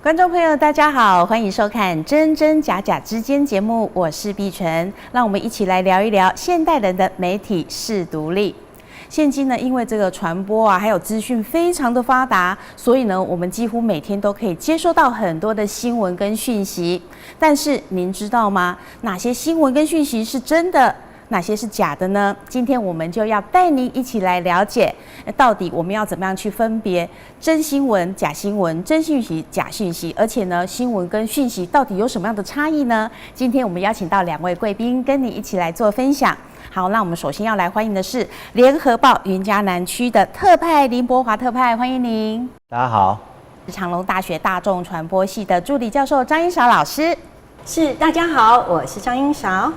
观众朋友，大家好，欢迎收看《真真假假之间》节目，我是碧纯，让我们一起来聊一聊现代人的媒体识读力。现今呢，因为这个传播还有资讯非常的发达，所以呢，我们几乎每天都可以接收到很多的新闻跟讯息。但是您知道吗？哪些新闻跟讯息是真的？哪些是假的呢？今天我们就要带您一起来了解，到底我们要怎么样去分别真新闻、假新闻、真讯息、假讯息，而且呢，新闻跟讯息到底有什么样的差异呢？今天我们邀请到2位贵宾跟你一起来做分享。好，那我们首先要来欢迎的是联合报云嘉南区的特派林博华特派，欢迎您。大家好。长隆大学大众传播系的助理教授张英韶老师。是，大家好，我是张英韶。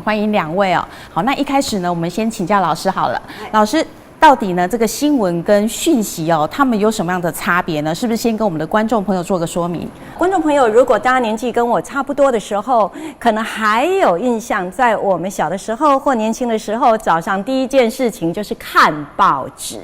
欢迎2位哦。好，那一开始呢，我们先请教老师好了。老师，到底呢这个新闻跟讯息哦，他们有什么样的差别呢？是不是先跟我们的观众朋友做个说明？观众朋友，如果大家年纪跟我差不多的时候，可能还有印象，在我们小的时候或年轻的时候，早上第一件事情就是看报纸，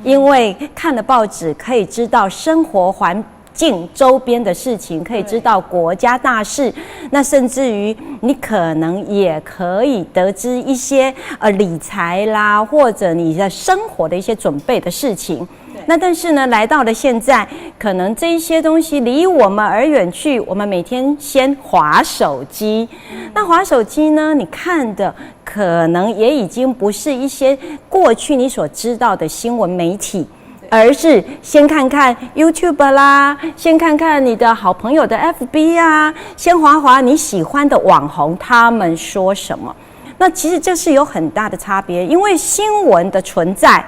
因为看了报纸可以知道生活环境周边的事情，可以知道国家大事，那甚至于你可能也可以得知一些理财啦，或者你的生活的一些准备的事情。那但是呢，来到了现在，可能这一些东西离我们而远去，我们每天先滑手机。那滑手机呢，你看的可能也已经不是一些过去你所知道的新闻媒体，而是先看看 YouTube 啦，先看看你的好朋友的 FB 啊，先滑滑你喜欢的网红他们说什么。那其实这是有很大的差别，因为新闻的存在，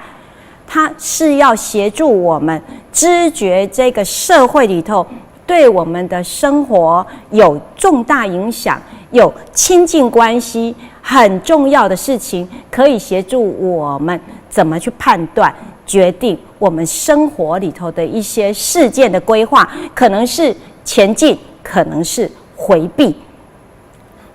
它是要协助我们知觉这个社会里头对我们的生活有重大影响、有亲近关系、很重要的事情，可以协助我们怎么去判断、决定我们生活里头的一些事件的规划，可能是前进，可能是回避。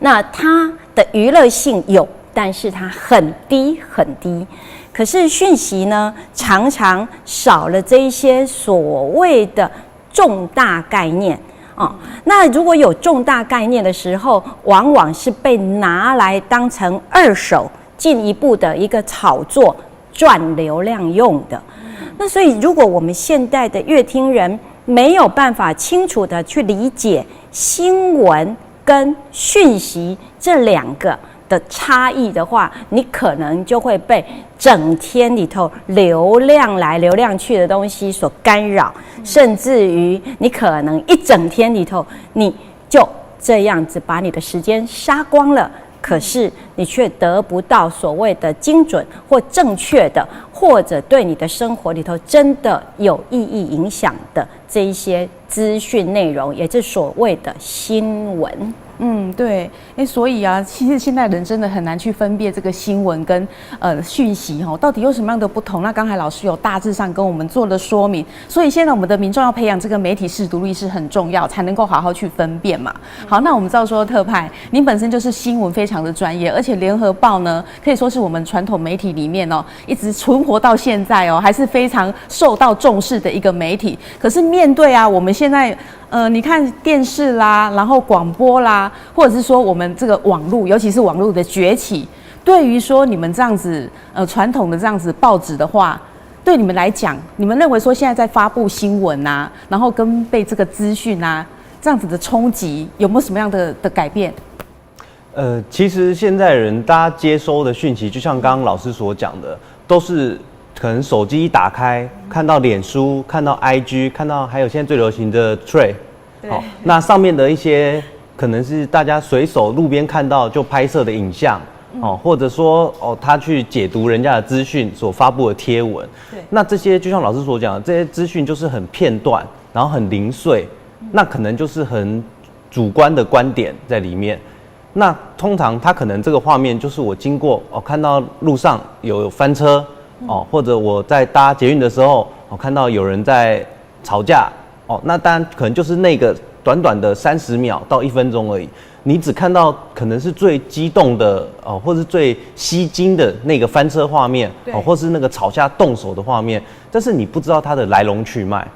那它的娱乐性有，但是它很低很低。可是讯息呢，常常少了这一些所谓的重大概念。那如果有重大概念的时候，往往是被拿来当成二手进一步的一个炒作赚流量用的。那所以如果我们现代的乐听人没有办法清楚的去理解新闻跟讯息这2个的差异的话，你可能就会被整天里头流量来流量去的东西所干扰，甚至于你可能一整天里头你就这样子把你的时间杀光了，可是你却得不到所谓的精准或正确的，或者对你的生活里头真的有意义影响的这一些资讯内容，也就是所谓的新闻。对，所以啊，其实现在人真的很难去分辨这个新闻跟讯息到底有什么样的不同。那刚才老师有大致上跟我们做了说明，所以现在我们的民众要培养这个媒体识读力是很重要，才能够好好去分辨嘛。好，那我们知道说特派，您本身就是新闻非常的专业，而且联合报呢可以说是我们传统媒体里面一直存活到现在还是非常受到重视的一个媒体。可是面对啊，我们现在你看电视啦，然后广播啦，或者是说我们这个网络，尤其是网络的崛起，对于说你们这样子传统的这样子报纸的话，对你们来讲，你们认为说现在在发布新闻啊，然后跟被这个资讯啊这样子的冲击，有没有什么样的改变？其实现在人大家接收的讯息，就像刚刚老师所讲的，都是可能手机一打开，看到脸书，看到 IG， 看到还有现在最流行的 Thread，那上面的一些可能是大家随手路边看到就拍摄的影像，或者说他去解读人家的资讯所发布的贴文，那这些就像老师所讲的，这些资讯就是很片段，然后很零碎，那可能就是很主观的观点在里面。那通常他可能这个画面就是我经过看到路上有翻车或者我在搭捷运的时候看到有人在吵架那当然可能就是那个短短的30秒到1分钟而已，你只看到可能是最激动的或是最吸睛的那个翻车画面或是那个吵架动手的画面，但是你不知道它的来龙去脉。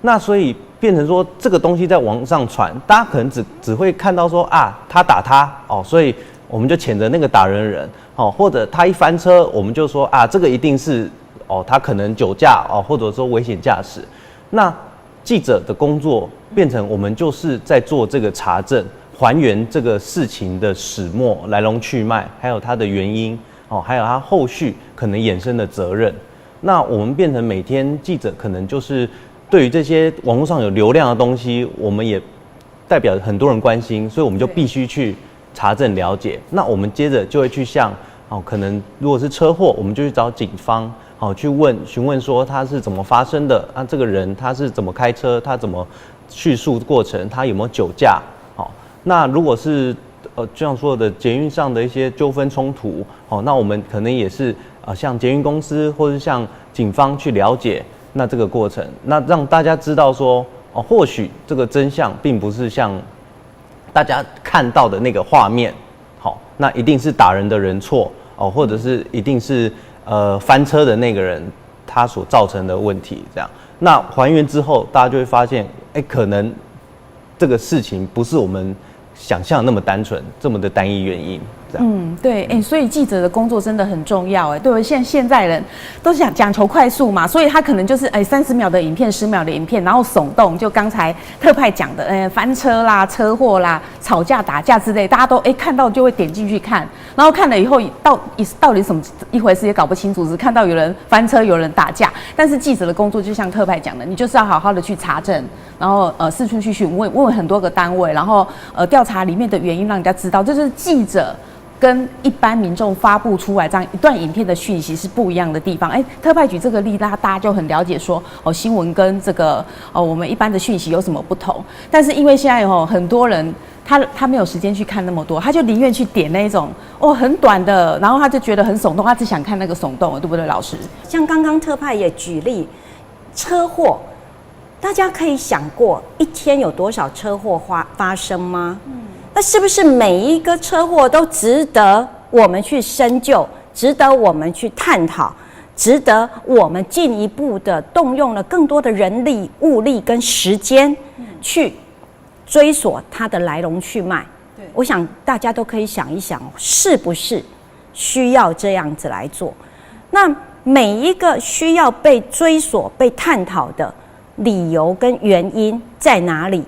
那所以变成说这个东西在网上传，大家可能只会看到说啊他打他哦，所以我们就谴责那个打人的人哦，或者他一翻车，我们就说啊这个一定是哦他可能酒驾哦，或者说危险驾驶。那记者的工作变成我们就是在做这个查证，还原这个事情的始末、来龙去脉，还有它的原因哦，还有它后续可能衍生的责任。那我们变成每天记者可能就是对于这些网络上有流量的东西，我们也代表很多人关心，所以我们就必须去查证了解。那我们接着就会去向可能如果是车祸，我们就去找警方去询问说他是怎么发生的，这个人他是怎么开车，他怎么叙述过程，他有没有酒驾。那如果是就像说的捷运上的一些纠纷冲突，那我们可能也是向捷运公司或是向警方去了解那这个过程，那让大家知道说或许这个真相并不是像大家看到的那个画面，那一定是打人的人错或者是一定是翻车的那个人他所造成的问题，这样那还原之后，大家就会发现，可能这个事情不是我们想象那么单纯，这么的单一原因。对，所以记者的工作真的很重要，对，现在人都想讲求快速嘛，所以他可能就是30秒的影片、10秒的影片，然后耸动，就刚才特派讲的，翻车啦、车祸啦、吵架、打架之类，大家都看到就会点进去看，然后看了以后到底什么一回事也搞不清楚，只看到有人翻车、有人打架，但是记者的工作就像特派讲的，你就是要好好的去查证，然后四处去询问很多个单位，然后调查里面的原因，让人家知道，这就是记者跟一般民众发布出来这样一段影片的讯息是不一样的地方。特派举这个例，大家就很了解说，新闻跟这个我们一般的讯息有什么不同。但是因为现在很多人他没有时间去看那么多，他就宁愿去点那种很短的，然后他就觉得很耸动，他只想看那个耸动，对不对，老师？像刚刚特派也举例车祸，大家可以想过一天有多少车祸发生吗？那是不是每一个车祸都值得我们去深究，值得我们去探讨，值得我们进一步的动用了更多的人力、物力跟时间去追索它的来龙去脉？我想大家都可以想一想，是不是需要这样子来做？那每一个需要被追索、被探讨的理由跟原因在哪里？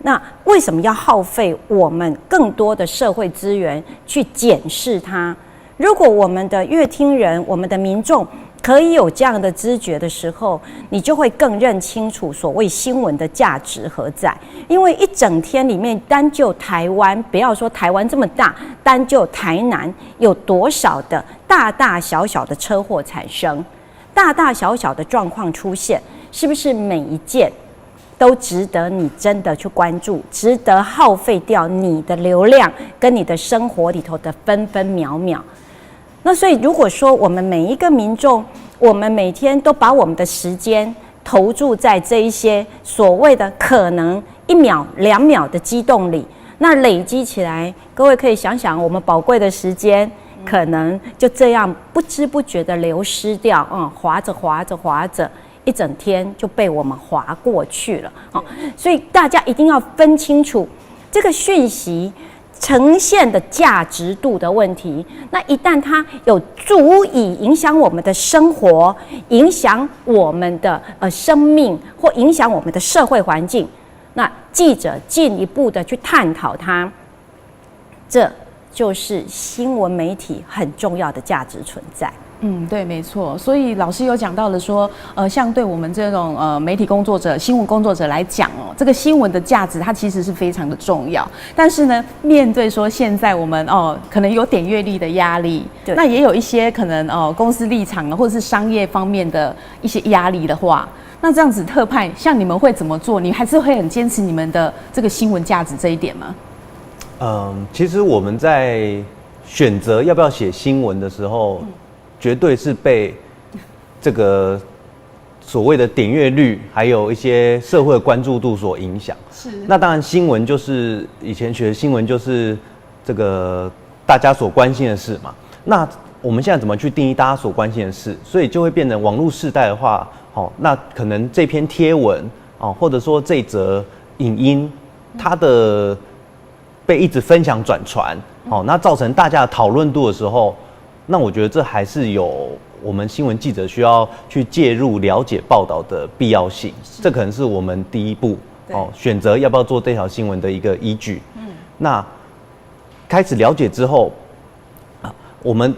那为什么要耗费我们更多的社会资源去检视它？如果我们的乐听人、我们的民众可以有这样的知觉的时候，你就会更认清楚所谓新闻的价值何在。因为一整天里面，单就台湾，不要说台湾这么大，单就台南有多少的大大小小的车祸产生，大大小小的状况出现，是不是每一件都值得你真的去关注，值得耗费掉你的流量跟你的生活里头的分分秒秒？那所以如果说我们每一个民众，我们每天都把我们的时间投注在这一些所谓的可能1秒2秒的激动里，那累积起来，各位可以想想，我们宝贵的时间可能就这样不知不觉的流失掉，滑着一整天就被我们滑过去了。所以大家一定要分清楚这个讯息呈现的价值度的问题。那一旦它有足以影响我们的生活，影响我们的生命，或影响我们的社会环境，那记者进一步的去探讨它，这就是新闻媒体很重要的价值存在。对，没错。所以老师有讲到了说，像对我们这种媒体工作者、新闻工作者来讲这个新闻的价值它其实是非常的重要。但是呢，面对说现在我们可能有点阅率的压力，那也有一些可能公司立场或者是商业方面的一些压力的话，那这样子特派像你们会怎么做？你还是会很坚持你们的这个新闻价值这一点吗？其实我们在选择要不要写新闻的时候，绝对是被这个所谓的点阅率，还有一些社会的关注度所影响。是。那当然，新闻就是以前学的新闻就是这个大家所关心的事嘛。那我们现在怎么去定义大家所关心的事？所以就会变成网络世代的话，那可能这篇贴文或者说这则影音它的被一直分享转传，那造成大家的讨论度的时候，那我觉得这还是有我们新闻记者需要去介入了解报道的必要性，这可能是我们第一步选择要不要做这条新闻的一个依据。那开始了解之后，我们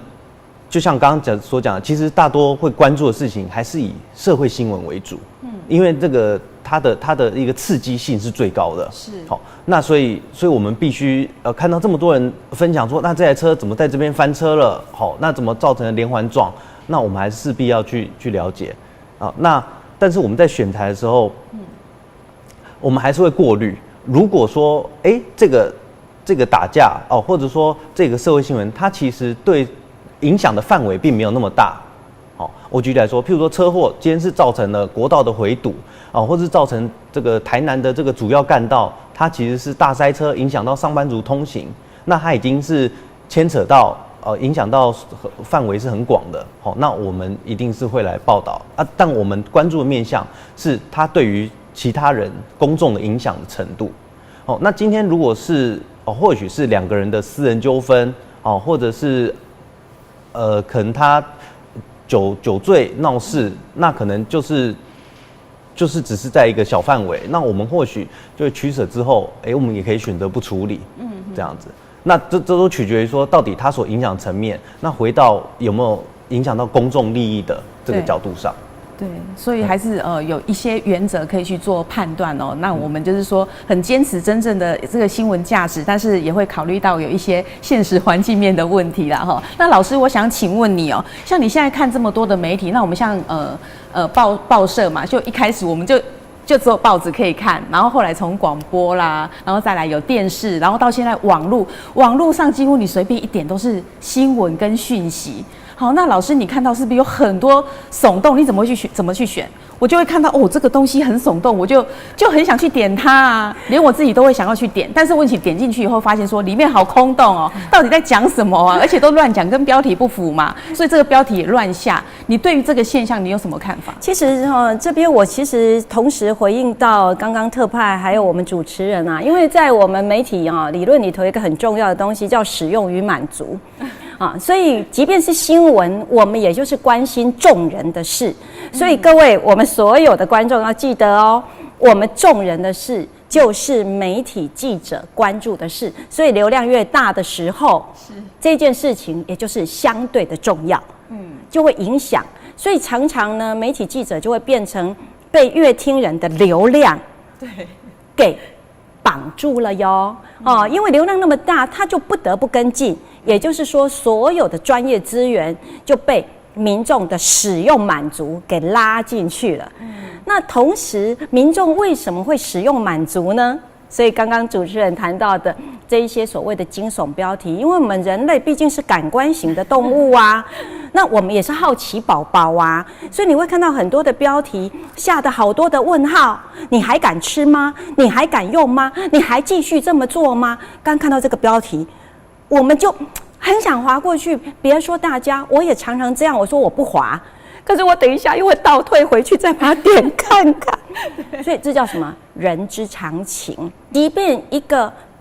就像刚刚所讲的，其实大多会关注的事情还是以社会新闻为主，因为这个它的一个刺激性是最高的。是那所以我们必须看到这么多人分享说，那这台车怎么在这边翻车了？那怎么造成了连环撞？那我们还是势必要去了解那但是我们在选材的时候，我们还是会过滤。如果说这个打架或者说这个社会新闻，它其实对影响的范围并没有那么大。我举例来说，譬如说车祸，今天是造成了国道的回堵或是造成这个台南的这个主要干道，它其实是大塞车，影响到上班族通行，那它已经是牵扯到影响到范围是很广的。那我们一定是会来报道但我们关注的面向是它对于其他人公众的影响的程度。那今天如果是或许是2个人的私人纠纷或者是可能他酒醉闹事，那可能就是只是在一个小范围，那我们或许就会取舍之后，我们也可以选择不处理，这样子。那这都取决于说，到底它所影响层面，那回到有没有影响到公众利益的这个角度上。对，所以还是有一些原则可以去做判断那我们就是说很坚持真正的这个新闻价值，但是也会考虑到有一些现实环境面的问题啦那老师，我想请问你像你现在看这么多的媒体，那我们像报社嘛，就一开始我们就只有报纸可以看，然后后来从广播啦，然后再来有电视，然后到现在网络上几乎你随便一点都是新闻跟讯息。好，那老师你看到是不是有很多耸动？你怎么去选？我就会看到这个东西很耸动，我就很想去点它连我自己都会想要去点。但是问题点进去以后，发现说里面好空洞到底在讲什么而且都乱讲，跟标题不符嘛，所以这个标题也乱下。你对于这个现象，你有什么看法？其实这边我其实同时回应到刚刚特派还有我们主持人因为在我们媒体理论里头有一个很重要的东西叫使用与满足。所以即便是新闻，我们也就是关心众人的事。所以各位，我们所有的观众要记得我们众人的事就是媒体记者关注的事。所以流量越大的时候，这件事情也就是相对的重要，就会影响。所以常常呢，媒体记者就会变成被阅听人的流量给绑住了哟。因为流量那么大，他就不得不跟进。也就是说，所有的专业资源就被民众的使用满足给拉进去了。那同时，民众为什么会使用满足呢？所以刚刚主持人谈到的这一些所谓的惊悚标题，因为我们人类毕竟是感官型的动物那我们也是好奇宝宝所以你会看到很多的标题下的好多的问号，你还敢吃吗？你还敢用吗？你还继续这么做吗？刚看到这个标题，我们就很想滑过去。别说大家，我也常常这样，我说我不滑，可是我等一下又会倒退回去再把它点看看。所以这叫什么？人之常情。即便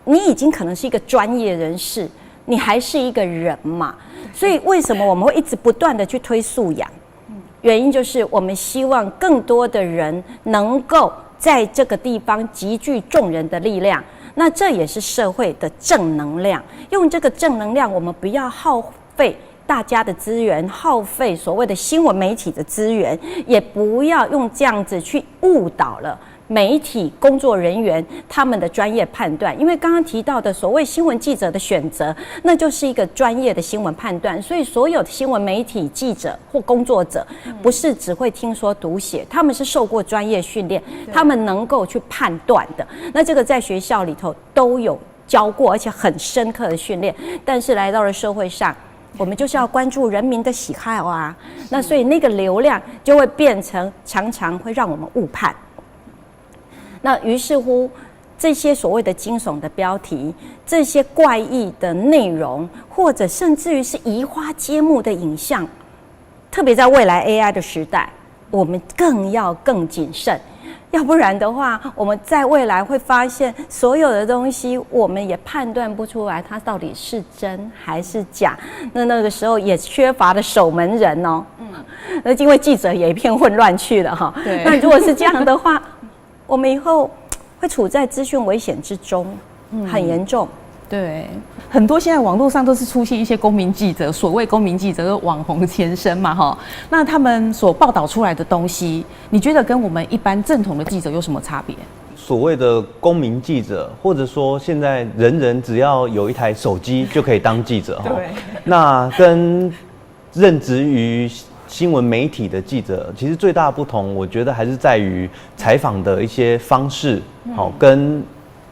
你已经可能是一个专业人士，你还是一个人嘛。所以为什么我们会一直不断的去推素养？原因就是我们希望更多的人能够在这个地方集聚众人的力量。那这也是社会的正能量。用这个正能量，我们不要耗费大家的资源，耗费所谓的新闻媒体的资源，也不要用这样子去误导了媒体工作人员他们的专业判断。因为刚刚提到的所谓新闻记者的选择，那就是一个专业的新闻判断。所以所有的新闻媒体记者或工作者不是只会听说读写，他们是受过专业训练，他们能够去判断的。那这个在学校里头都有教过，而且很深刻的训练。但是来到了社会上，我们就是要关注人民的喜好那所以那个流量就会变成常常会让我们误判。那于是乎，这些所谓的惊悚的标题，这些怪异的内容，或者甚至于是移花接木的影像，特别在未来 AI 的时代，我们更谨慎，要不然的话，我们在未来会发现所有的东西，我们也判断不出来它到底是真还是假。那个时候也缺乏了守门人哦。那因为记者也一片混乱去了哈。对。那如果是这样的话，我们以后会处在资讯危险之中，很严重。对，很多现在网络上都是出现一些公民记者，所谓公民记者的网红前身嘛，哈。那他们所报道出来的东西，你觉得跟我们一般正统的记者有什么差别？所谓的公民记者，或者说现在人人只要有一台手机就可以当记者，对。那跟任职于新闻媒体的记者，其实最大的不同，我觉得还是在于采访的一些方式，好跟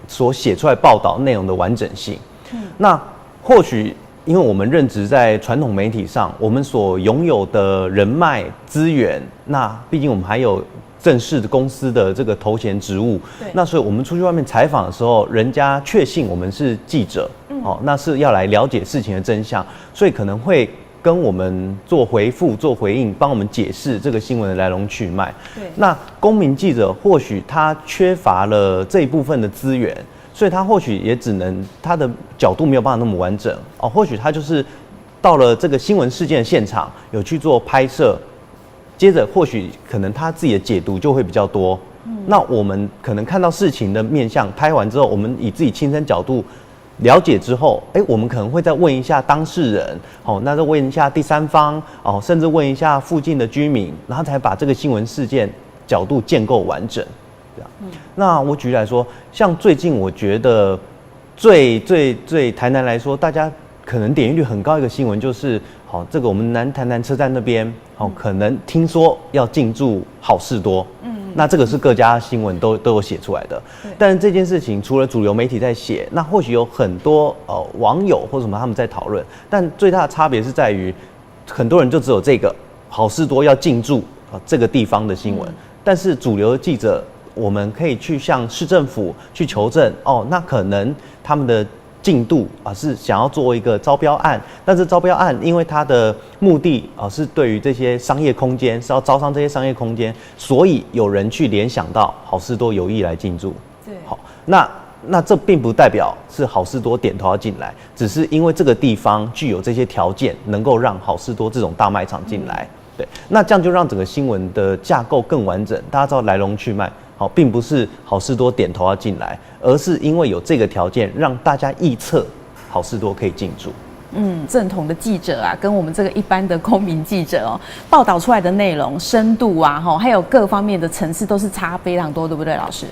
所写出来报道内容的完整性。那或许因为我们任职在传统媒体上，我们所拥有的人脉资源，那毕竟我们还有正式的公司的这个头衔职务，那所以我们出去外面采访的时候，人家确信我们是记者，那是要来了解事情的真相，所以可能会跟我们做回复、做回应，帮我们解释这个新闻的来龙去脉。对，那公民记者或许他缺乏了这一部分的资源，所以他或许也只能他的角度没有办法那么完整哦。或许他就是到了这个新闻事件的现场，有去做拍摄，接着或许可能他自己的解读就会比较多。那我们可能看到事情的面向，拍完之后，我们以自己亲身角度了解之后，我们可能会再问一下当事人，那再问一下第三方，甚至问一下附近的居民，然后才把这个新闻事件角度建构完整。这样，那我举例来说，像最近我觉得最台南来说，大家可能点击率很高一个新闻就是，这个我们南台南车站那边，可能听说要进驻好事多。那这个是各家新闻都有写出来的，但是这件事情除了主流媒体在写，那或许有很多网友或什么他们在讨论，但最大的差别是在于，很多人就只有这个好事多要进驻这个地方的新闻，但是主流的记者，我们可以去向市政府去求证，那可能他们的进度是想要做一个招标案，但是招标案因为它的目的是对于这些商业空间，是要招商这些商业空间，所以有人去联想到好事多有意来进驻。对，好，那这并不代表是好事多点头要进来，只是因为这个地方具有这些条件，能够让好事多这种大卖场进来。对，那这样就让整个新闻的架构更完整，大家知道来龙去脉。好，并不是好事多点头要进来，而是因为有这个条件，让大家臆测好事多可以进驻。正统的记者啊，跟我们这个一般的公民记者报道出来的内容深度啊，还有各方面的层次都是差非常多，对不对，老师？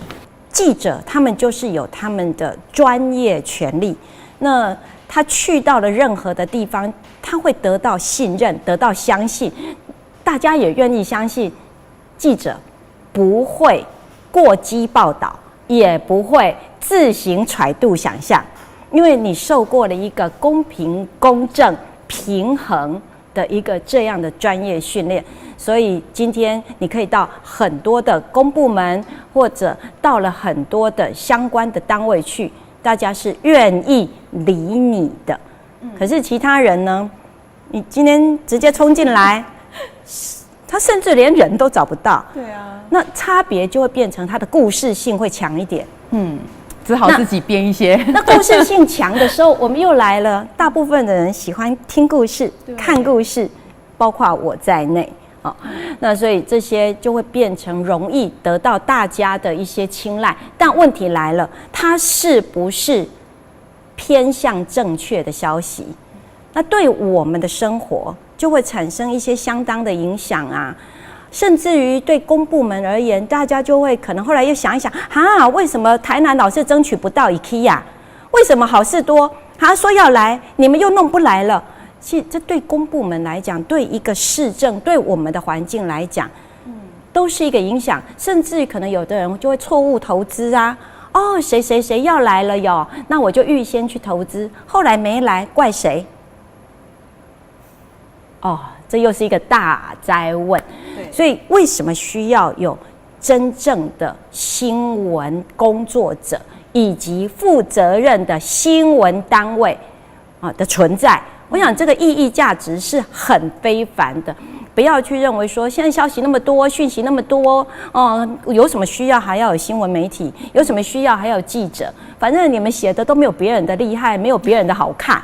记者他们就是有他们的专业权利，那他去到了任何的地方，他会得到信任，得到相信，大家也愿意相信记者不会过激报道，也不会自行揣度想象，因为你受过了一个公平、公正、平衡的一个这样的专业训练，所以今天你可以到很多的公部门，或者到了很多的相关的单位去，大家是愿意理你的。可是其他人呢？你今天直接冲进来，他甚至连人都找不到。对啊，那差别就会变成他的故事性会强一点。只好自己编一些。那故事性强的时候，我们又来了。大部分的人喜欢听故事、看故事，包括我在内。那所以这些就会变成容易得到大家的一些青睐。但问题来了，它是不是偏向正确的消息？那对我们的生活就会产生一些相当的影响啊，甚至于对公部门而言，大家就会可能后来又想一想，为什么台南老是争取不到 IKEA？ 为什么好事多说要来，你们又弄不来了？其实这对公部门来讲，对一个市政，对我们的环境来讲，都是一个影响。甚至于可能有的人就会错误投资啊，谁谁谁要来了哟，那我就预先去投资，后来没来，怪谁？这又是一个大哉问。所以为什么需要有真正的新闻工作者以及负责任的新闻单位的存在？我想这个意义价值是很非凡的。不要去认为说现在消息那么多，讯息那么多，有什么需要还要有新闻媒体，有什么需要还要有记者，反正你们写的都没有别人的厉害，没有别人的好看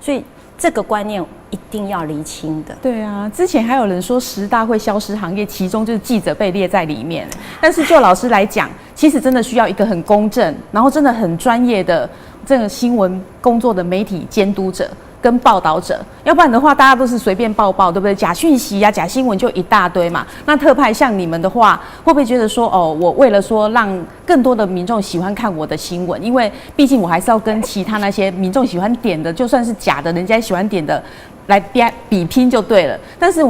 所以这个观念一定要厘清的。对啊，之前还有人说10大会消失行业，其中就是记者被列在里面。但是就老师来讲，其实真的需要一个很公正，然后真的很专业的这个新闻工作的媒体监督者跟报道者，要不然的话，大家都是随便报，对不对？假讯息啊，假新闻就一大堆嘛。那特派像你们的话，会不会觉得说，我为了说让更多的民众喜欢看我的新闻，因为毕竟我还是要跟其他那些民众喜欢点的，就算是假的，人家喜欢点的来比拼就对了。但是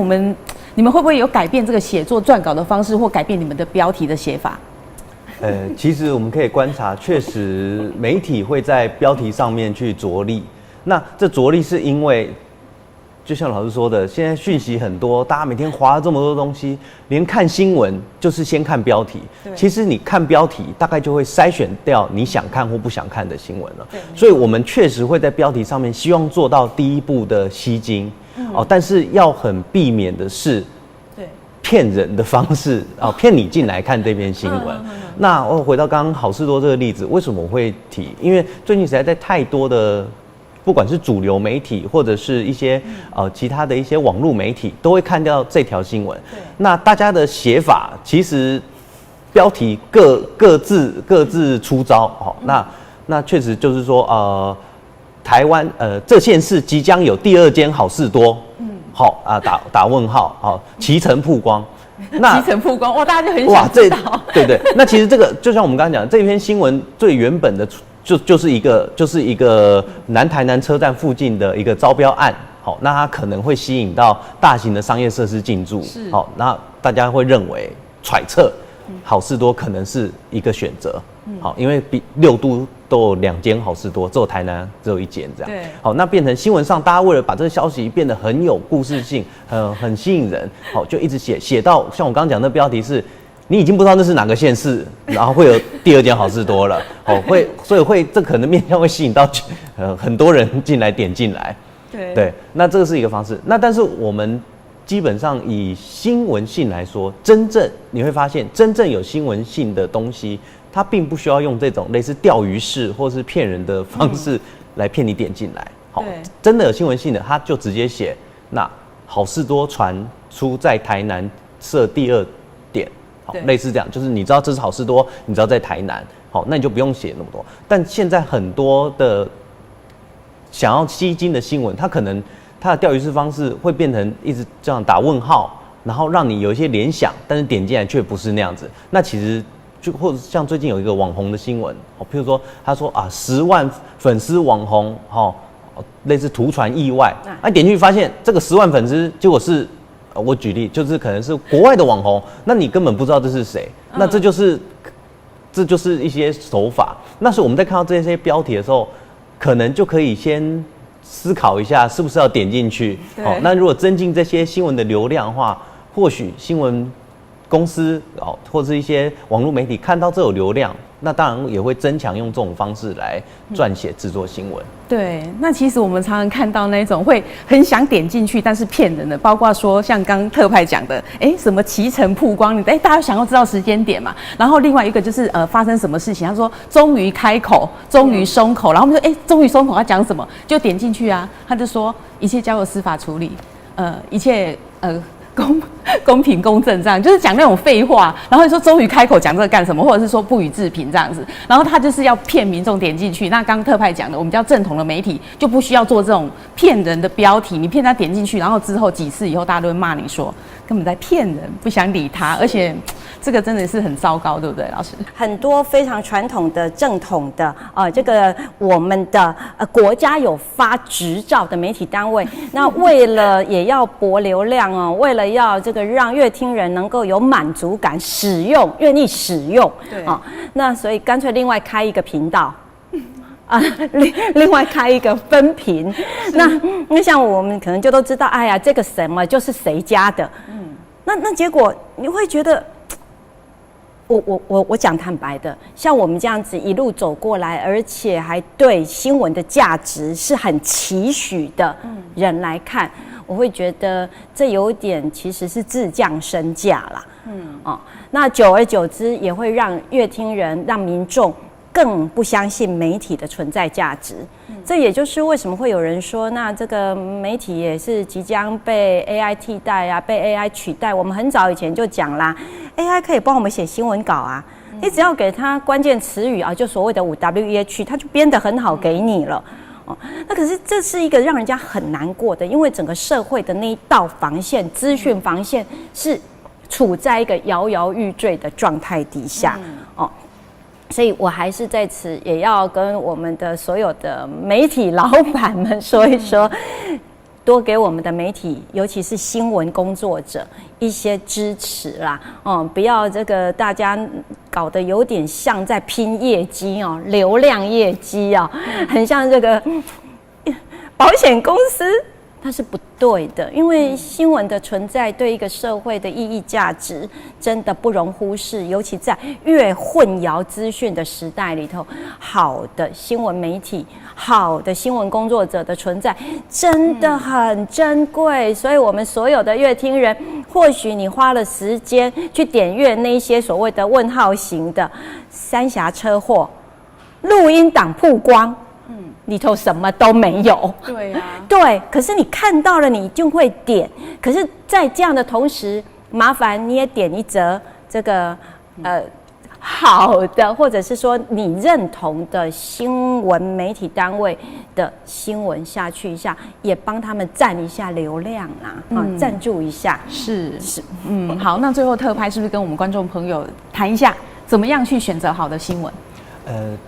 你们会不会有改变这个写作撰稿的方式，或改变你们的标题的写法？其实我们可以观察，确实媒体会在标题上面去着力。那这着力是因为，就像老师说的，现在讯息很多，大家每天滑了这么多东西，连看新闻就是先看标题。其实你看标题，大概就会筛选掉你想看或不想看的新闻了。所以我们确实会在标题上面希望做到第一步的吸睛，但是要很避免的是，骗人的方式骗你进来看这篇新闻。那我回到刚刚好事多这个例子，为什么我会提？因为最近实在在太多的。不管是主流媒体或者是一些其他的一些网络媒体，都会看到这条新闻。那大家的写法其实标题各自出招。那确实就是说台湾这县市即将有第2间好事多。打问号期成曝光。那期成曝光哇，大家就很想知道。对。那其实这个就像我们刚刚讲，这篇新闻最原本的。就是一个南台南车站附近的一个招标案，那它可能会吸引到大型的商业设施进驻，那大家会认为揣测，好事多可能是一个选择，因为6都都有2间好事多，只有台南只有1间这样，那变成新闻上大家为了把这个消息变得很有故事性，很吸引人，就一直写到像我刚刚讲的标题是。你已经不知道那是哪个县市，然后会有第2间好事多了，所以这可能面向会吸引到很多人点进来，对，那这个是一个方式。那但是我们基本上以新闻性来说，你会发现真正有新闻性的东西，它并不需要用这种类似钓鱼式或是骗人的方式来骗你点进来。真的有新闻性的，他就直接写那好事多传出在台南设第2点。类似这样，就是你知道这是好事多，你知道在台南，那你就不用写那么多。但现在很多的想要吸睛的新闻，它可能它的钓鱼式方式会变成一直这样打问号，然后让你有一些联想，但是点进来却不是那样子。那其实就或者像最近有一个网红的新闻，譬如说他说10万粉丝网红，类似图传意外，点进去发现这个10万粉丝结果是。我举例就是可能是国外的网红，那你根本不知道这是谁，那这就是一些手法。那所以我们在看到这些标题的时候，可能就可以先思考一下是不是要点进去。那如果增进这些新闻的流量的话，或许新闻公司或者是一些网络媒体看到这有流量，那当然也会增强用这种方式来撰写制作新闻。对，那其实我们常常看到那种会很想点进去，但是骗人的，包括说像刚特派讲的，什么期成曝光，大家想要知道时间点嘛。然后另外一个就是发生什么事情，他说终于开口，终于松口，然后我们说终于松口，他讲什么？就点进去啊，他就说一切交由司法处理，一切公平公正，这样就是讲那种废话，然后说终于开口讲这个干什么，或者是说不予置评这样子，然后他就是要骗民众点进去。那刚特派讲的，我们叫正统的媒体就不需要做这种骗人的标题，你骗他点进去，然后之后几次以后，大家都会骂你说根本在骗人，不想理他，而且这个真的是很糟糕，对不对，老师？很多非常传统的、正统的这个我们的国家有发执照的媒体单位，那为了也要博流量为了要这个让阅听人能够有满足感，愿意使用，那所以干脆另外开一个频道。另外开一个分屏，那像我们可能就都知道，哎呀，这个什么就是谁家的，那结果你会觉得我讲坦白的，像我们这样子一路走过来，而且还对新闻的价值是很期许的人来看，我会觉得这有点其实是自降身价啦。那久而久之也会让乐听人、让民众更不相信媒体的存在价值。这也就是为什么会有人说，那这个媒体也是即将被 AI 替代啊，被 AI 取代。我们很早以前就讲啦，AI 可以帮我们写新闻稿啊，你只要给它关键词语啊，就所谓的5W1H，它就编得很好给你了。那可是这是一个让人家很难过的，因为整个社会的那一道防线，资讯防线是处在一个摇摇欲坠的状态底下。所以我还是在此也要跟我们的所有的媒体老板们说一说，多给我们的媒体，尤其是新闻工作者一些支持啦。不要这个大家搞得有点像在拼业绩哦，流量业绩哦，很像这个保险公司。它是不对的，因为新闻的存在对一个社会的意义价值真的不容忽视，尤其在越混淆资讯的时代里头，好的新闻媒体、好的新闻工作者的存在真的很珍贵。所以我们所有的乐听人，或许你花了时间去点阅那些所谓的问号型的三峡车祸录音档曝光，里头什么都没有。对啊，对，可是你看到了，你就会点。可是，在这样的同时，麻烦你也点一则这个好的，或者是说你认同的新闻媒体单位的新闻下去一下，也帮他们占一下流量啊，赞助一下。是，好，那最后特派是不是跟我们观众朋友谈一下，怎么样去选择好的新闻？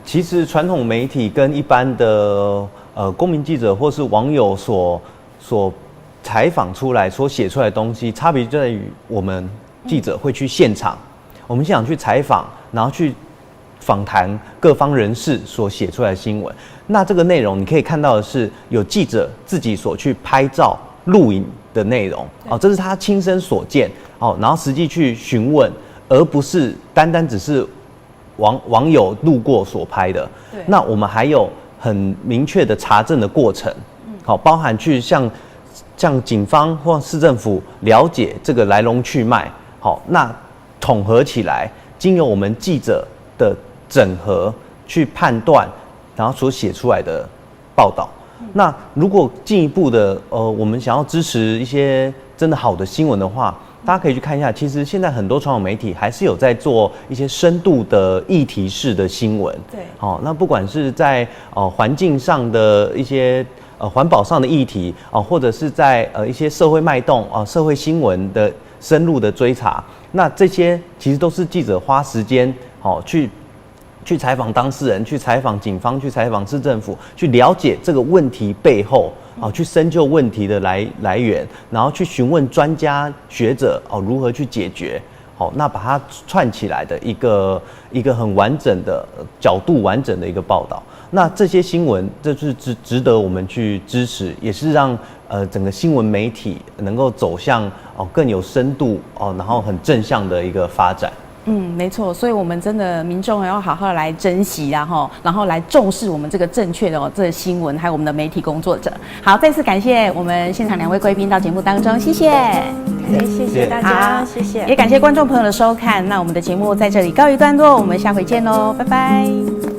其实传统媒体跟一般的公民记者或是网友所采访出来、所写出来的东西，差别就在于我们记者会去现场，我们现场去采访，然后去访谈各方人士所写出来的新闻。那这个内容你可以看到的是，有记者自己所去拍照、录影的内容，这是他亲身所见，然后实际去询问，而不是单单只是网友路过所拍的。那我们还有很明确的查证的过程，包含去向警方或市政府了解这个来龙去脉，那统合起来，经由我们记者的整合去判断，然后所写出来的报道。那如果进一步的我们想要支持一些真的好的新闻的话，大家可以去看一下，其实现在很多传统媒体还是有在做一些深度的议题式的新闻。对，那不管是在环境上的一些环保上的议题或者是在一些社会脉动社会新闻的深入的追查，那这些其实都是记者花时间去采访当事人，去采访警方，去采访市政府，去了解这个问题背后。去深究问题的来源，然后去询问专家学者如何去解决，那把它串起来的一个很完整的角度完整的一个报道。那这些新闻，这是值得我们去支持，也是让整个新闻媒体能够走向更有深度然后很正向的一个发展。没错，所以我们真的民众要好好来珍惜然后来重视我们这个正确的这个新闻，还有我们的媒体工作者。好，再次感谢我们现场2位贵宾到节目当中，谢谢，谢谢大家，谢谢，也感谢观众朋友的收看。那我们的节目在这里告一段落，我们下回见喽，拜拜。